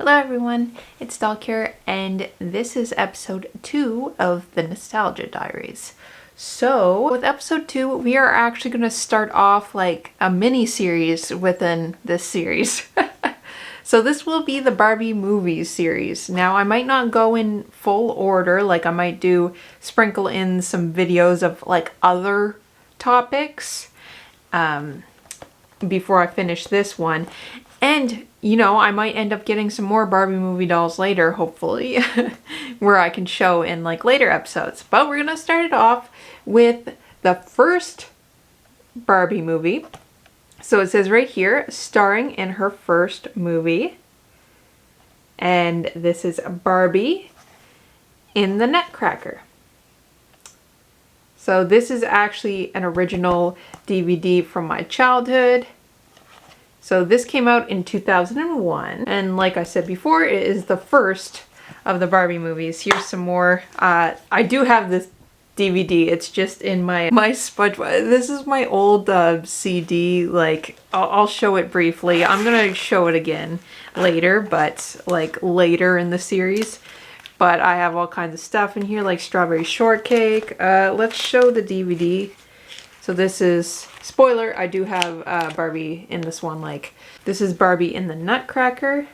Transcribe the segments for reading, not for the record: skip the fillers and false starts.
Hello everyone, it's Doll here, and this is episode 2 of the Nostalgia Diaries. So, with episode 2, we are actually going to start off like a mini-series within this series. So this will be the Barbie movies series. Now, I might not go in full order, like I might sprinkle in some videos of like other topics before I finish this one. And, you know, I might end up getting some more Barbie movie dolls later, hopefully, where I can show in like later episodes. But we're going to start it off with the first Barbie movie. So it says right here, starring in her first movie. And this is Barbie in the Nutcracker. So this is actually an original DVD from my childhood. So this came out in 2001, and like I said before, it is the first of the Barbie movies. Here's some more. I do have this DVD. It's just in my sponge. This is my old CD. Like, I'll show it briefly. I'm gonna show it again later, but like later in the series. But I have all kinds of stuff in here, like strawberry shortcake. Let's show the DVD. So this is, spoiler, I do have Barbie in this one. Like, this is Barbie in the Nutcracker.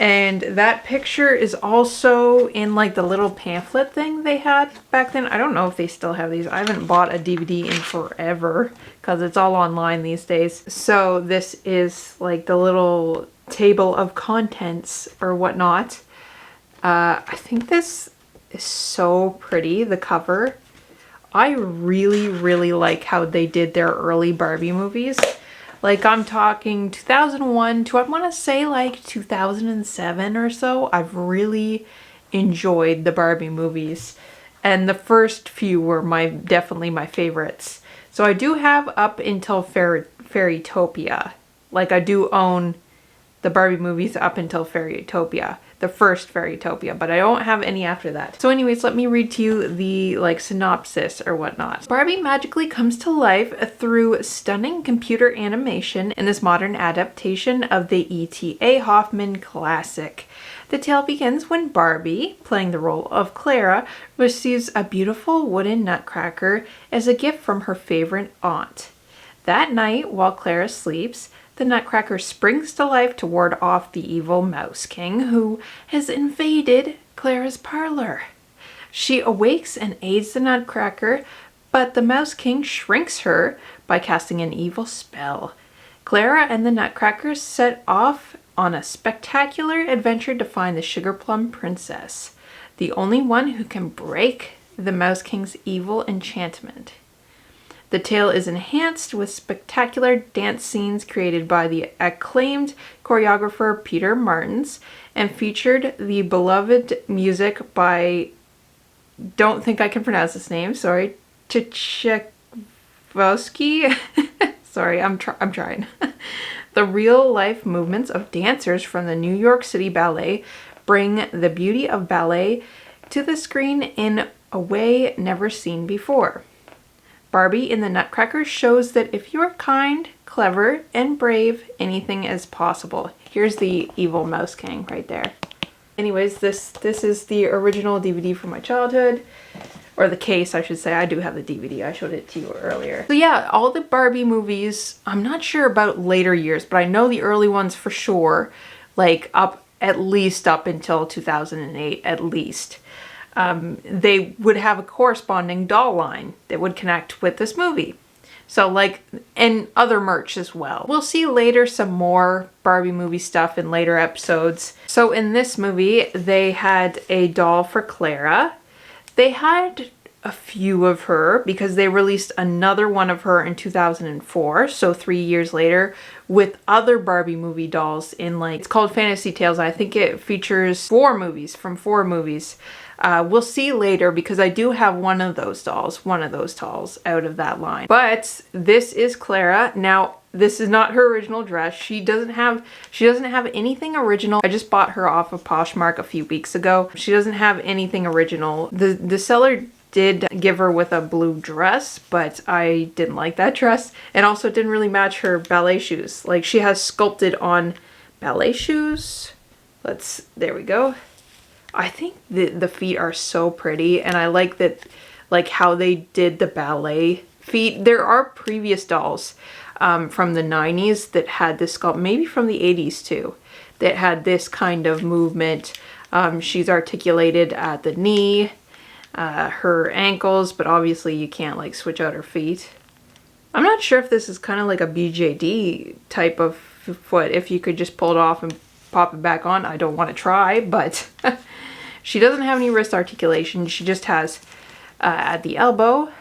And that picture is also in like the little pamphlet thing they had back then. I don't know if they still have these. I haven't bought a DVD in forever because it's all online these days. So this is like the little table of contents or whatnot. I think this is so pretty, the cover. I really like how they did their early Barbie movies. Like, I'm talking 2001 to, I want to say like 2007 or so. I've really enjoyed the Barbie movies. And the first few were definitely my favorites. So I do have up until Fairytopia. Like, I do own the Barbie movies up until Fairytopia. The first Fairytopia, but I don't have any after that. So anyways, let me read to you the like synopsis or whatnot. Barbie magically comes to life through stunning computer animation in this modern adaptation of the E.T.A. Hoffman classic. The tale begins when Barbie, playing the role of Clara, receives a beautiful wooden nutcracker as a gift from her favorite aunt. That night, while Clara sleeps, the Nutcracker springs to life to ward off the evil Mouse King who has invaded Clara's parlor. She awakes and aids the Nutcracker, but the Mouse King shrinks her by casting an evil spell. Clara and the Nutcracker set off on a spectacular adventure to find the Sugar Plum Princess, the only one who can break the Mouse King's evil enchantment. The tale is enhanced with spectacular dance scenes created by the acclaimed choreographer Peter Martins and featured the beloved music by, don't think I can pronounce this name, sorry, Tchaikovsky. Sorry, I'm trying. The real-life movements of dancers from the New York City Ballet bring the beauty of ballet to the screen in a way never seen before. Barbie in the Nutcracker shows that if you're kind, clever, and brave, anything is possible. Here's the evil Mouse King right there. Anyways, this is the original DVD from my childhood. Or the case, I should say. I do have the DVD. I showed it to you earlier. So yeah, all the Barbie movies, I'm not sure about later years, but I know the early ones for sure. Like at least up until 2008, at least. They would have a corresponding doll line that would connect with this movie. So like, and other merch as well. We'll see later some more Barbie movie stuff in later episodes. So in this movie, they had a doll for Clara. They had a few of her because they released another one of her in 2004, so 3 years later, with other Barbie movie dolls in like, it's called Fantasy Tales. I think it features 4 movies. We'll see later because I do have one of those dolls out of that line. But this is Clara. Now, this is not her original dress. She doesn't have anything original. I just bought her off of Poshmark a few weeks ago. She doesn't have anything original. The seller did give her with a blue dress, but I didn't like that dress. And also it didn't really match her ballet shoes. Like, she has sculpted on ballet shoes. There we go. I think the feet are so pretty, and I like that, like how they did the ballet feet. There are previous dolls from the 90s that had this sculpt, maybe from the 80s too, that had this kind of movement. She's articulated at the knee, her ankles, but obviously you can't like switch out her feet. I'm not sure if this is kind of like a BJD type of foot, if you could just pull it off and pop it back on. I don't want to try, but she doesn't have any wrist articulation. She just has at the elbow,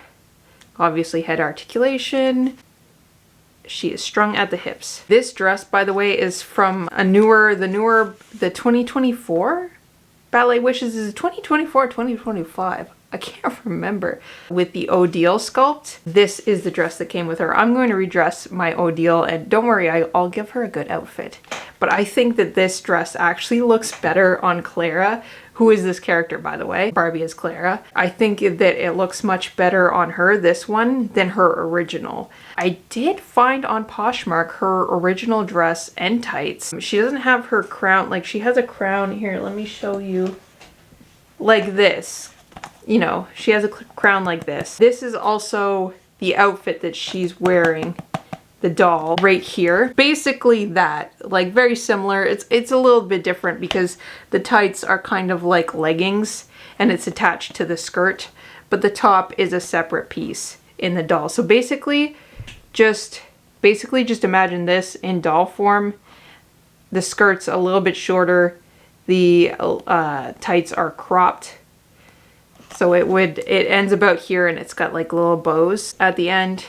obviously head articulation. She is strung at the hips. This dress, by the way, is from the 2024 Ballet Wishes. Is it 2024 or 2025? I can't remember. With the Odile sculpt, this is the dress that came with her. I'm going to redress my Odile, and don't worry, I'll give her a good outfit. But I think that this dress actually looks better on Clara, who is this character, by the way. Barbie is Clara. I think that it looks much better on her, this one, than her original. I did find on Poshmark her original dress and tights. She doesn't have her crown, like she has a crown here. Let me show you. Like this. You know, she has a crown like this. This is also the outfit that she's wearing, the doll, right here. Basically that, like very similar. It's a little bit different because the tights are kind of like leggings and it's attached to the skirt, but the top is a separate piece in the doll. So basically just imagine this in doll form. The skirt's a little bit shorter. The tights are cropped. So it ends about here, and it's got like little bows at the end.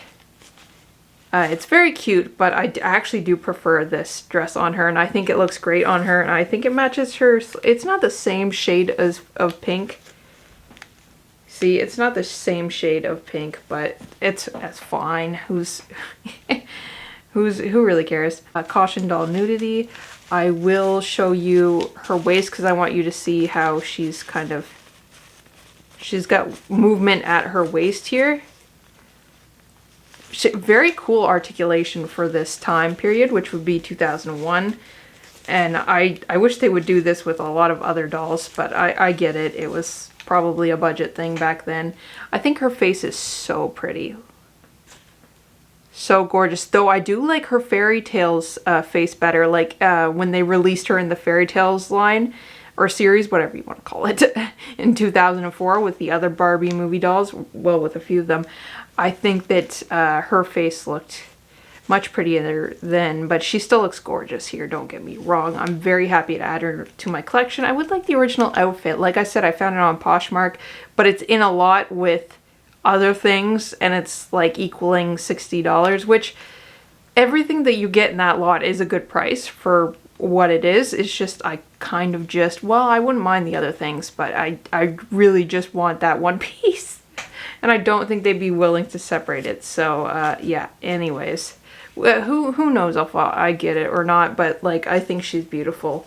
It's very cute, but I actually do prefer this dress on her, and I think it looks great on her, and I think it matches her. It's not the same shade of pink. See, it's not the same shade of pink, but it's fine. Who really cares? Caution doll nudity. I will show you her waist because I want you to see how she's got movement at her waist here. Very cool articulation for this time period, which would be 2001. And I wish they would do this with a lot of other dolls, but I get it. It was probably a budget thing back then. I think her face is so pretty. So gorgeous. Though I do like her Fairy Tales face better. Like when they released her in the Fairy Tales line, or series, whatever you want to call it, in 2004 with the other Barbie movie dolls, well, with a few of them. I think that her face looked much prettier then, but she still looks gorgeous here, don't get me wrong. I'm very happy to add her to my collection. I would like the original outfit. Like I said, I found it on Poshmark, but it's in a lot with other things, and it's like equaling $60, which everything that you get in that lot is a good price for what it is. It's just I kind of just, well, I wouldn't mind the other things, but I really just want that one piece, and I don't think they'd be willing to separate it. So yeah, anyways, who knows if I get it or not, but like I think she's beautiful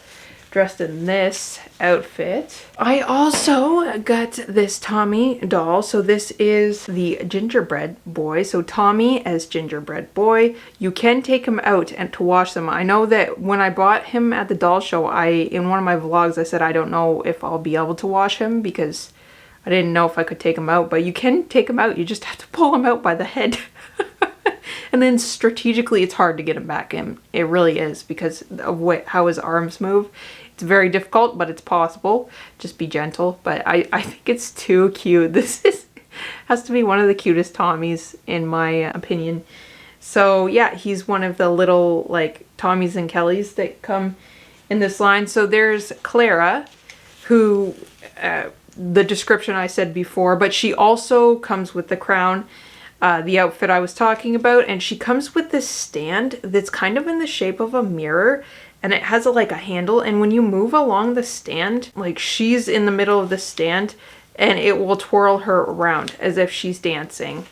dressed in this outfit. I also got this Tommy doll. So this is the gingerbread boy. So Tommy as gingerbread boy. You can take him out and to wash them. I know that when I bought him at the doll show, in one of my vlogs I said I don't know if I'll be able to wash him because I didn't know if I could take him out, but you can take him out. You just have to pull him out by the head. And then strategically it's hard to get him back in. It really is, because of how his arms move. It's very difficult, but it's possible. Just be gentle. But I think it's too cute. This has to be one of the cutest Tommies in my opinion. So yeah, he's one of the little like Tommies and Kellys that come in this line. So there's Clara, who the description I said before, but she also comes with the crown. The outfit I was talking about, and she comes with this stand that's kind of in the shape of a mirror, and it has like a handle, and when you move along the stand, like she's in the middle of the stand, and it will twirl her around as if she's dancing.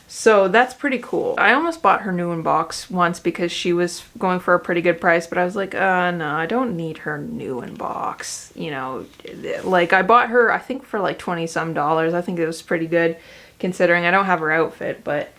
So that's pretty cool. I almost bought her new in box once because she was going for a pretty good price, but I was like, no, I don't need her new in box. You know, like I bought her, I think for like 20 some dollars. I think it was pretty good considering I don't have her outfit, but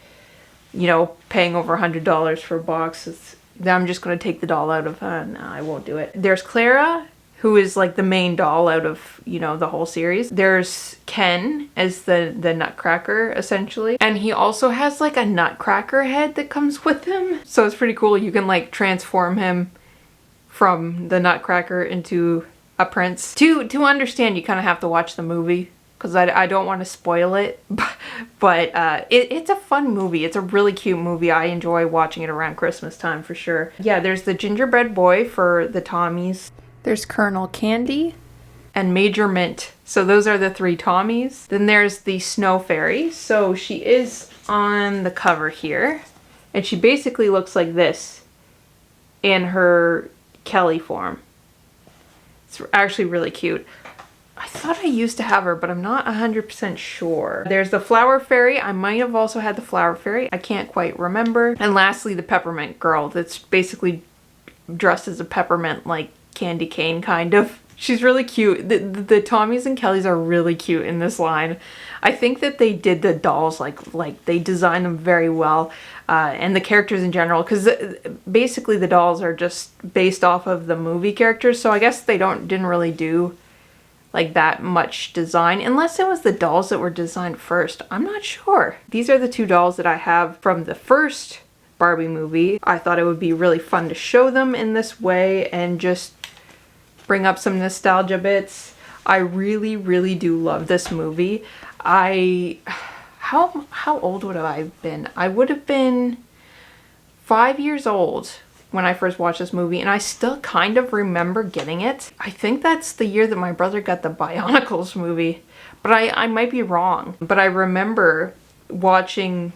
you know, paying over $100 for a box is, then I'm just going to take the doll out of, no, I won't do it. There's Clara, who is like the main doll out of, you know, the whole series. There's Ken as the Nutcracker, essentially. And he also has like a Nutcracker head that comes with him. So it's pretty cool. You can like transform him from the Nutcracker into a prince. To understand, you kind of have to watch the movie, because I don't want to spoil it, but it's a fun movie. It's a really cute movie. I enjoy watching it around Christmas time for sure. Yeah, there's the gingerbread boy for the Tommies. There's Colonel Candy and Major Mint. So those are the 3 Tommies. Then there's the Snow Fairy. So she is on the cover here, and she basically looks like this in her Kelly form. It's actually really cute. I thought I used to have her, but I'm not 100% sure. There's the Flower Fairy. I might have also had the Flower Fairy. I can't quite remember. And lastly, the Peppermint Girl that's basically dressed as a peppermint, like candy cane kind of. She's really cute. The Tommies and Kellys are really cute in this line. I think that they did the dolls like they designed them very well, and the characters in general, because basically the dolls are just based off of the movie characters. So I guess they didn't really do like that much design, unless it was the dolls that were designed first. I'm not sure. These are the 2 dolls that I have from the first Barbie movie. I thought it would be really fun to show them in this way and just bring up some nostalgia bits. I really do love this movie. How old would I have been? I would have been 5 years old when I first watched this movie, and I still kind of remember getting it. I think that's the year that my brother got the Bionicles movie, but I might be wrong. But I remember watching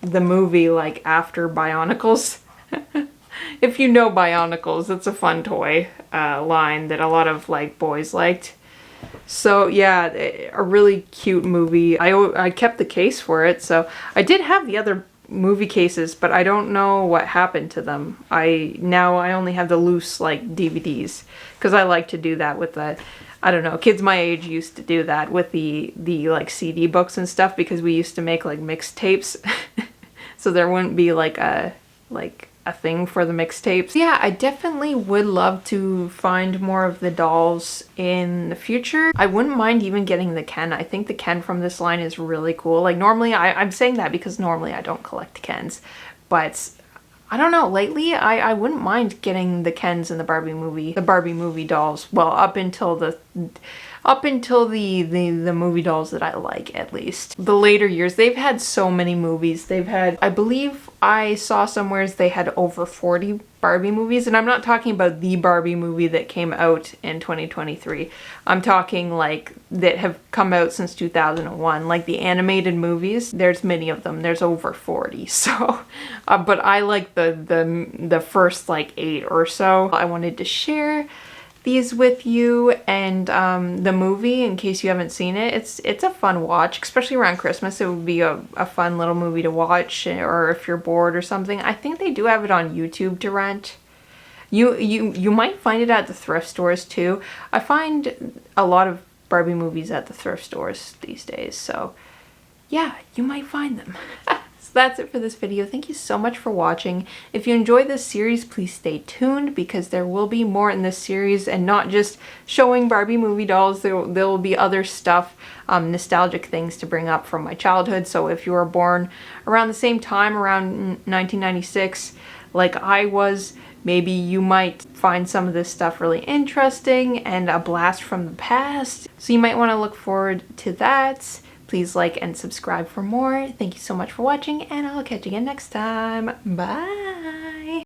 the movie like after Bionicles. If you know Bionicles, it's a fun toy line that a lot of like boys liked. So yeah, a really cute movie. I kept the case for it, so I did have the other movie cases, but I don't know what happened to them. Now I only have the loose like DVDs, because I like to do that with the, I don't know, kids my age used to do that with the like CD books and stuff, because we used to make like mixtapes. So there wouldn't be like a thing for the mixtapes. Yeah, I definitely would love to find more of the dolls in the future. I wouldn't mind even getting the Ken. I think the Ken from this line is really cool. Like normally, I'm saying that because normally I don't collect Kens, but I don't know, lately I wouldn't mind getting the Kens in the Barbie movie dolls. Well, up until the movie dolls that I like, at least. The later years, they've had so many movies. They've had, I believe I saw somewhere they had over 40 Barbie movies, and I'm not talking about the Barbie movie that came out in 2023. I'm talking like that have come out since 2001, like the animated movies. There's many of them. There's over 40. So, but I like the first like 8 or so. I wanted to share these with you, and the movie, in case you haven't seen it, it's a fun watch, especially around Christmas. It would be a fun little movie to watch, or if you're bored or something. I think they do have it on YouTube to rent. You might find it at the thrift stores too. I find a lot of Barbie movies at the thrift stores these days, so yeah, you might find them. So that's it for this video. Thank you so much for watching. If you enjoyed this series, please stay tuned, because there will be more in this series, and not just showing Barbie movie dolls. There will be other stuff, nostalgic things to bring up from my childhood. So if you were born around the same time, around 1996, like I was, maybe you might find some of this stuff really interesting and a blast from the past. So you might want to look forward to that. Please like and subscribe for more. Thank you so much for watching, and I'll catch you again next time. Bye!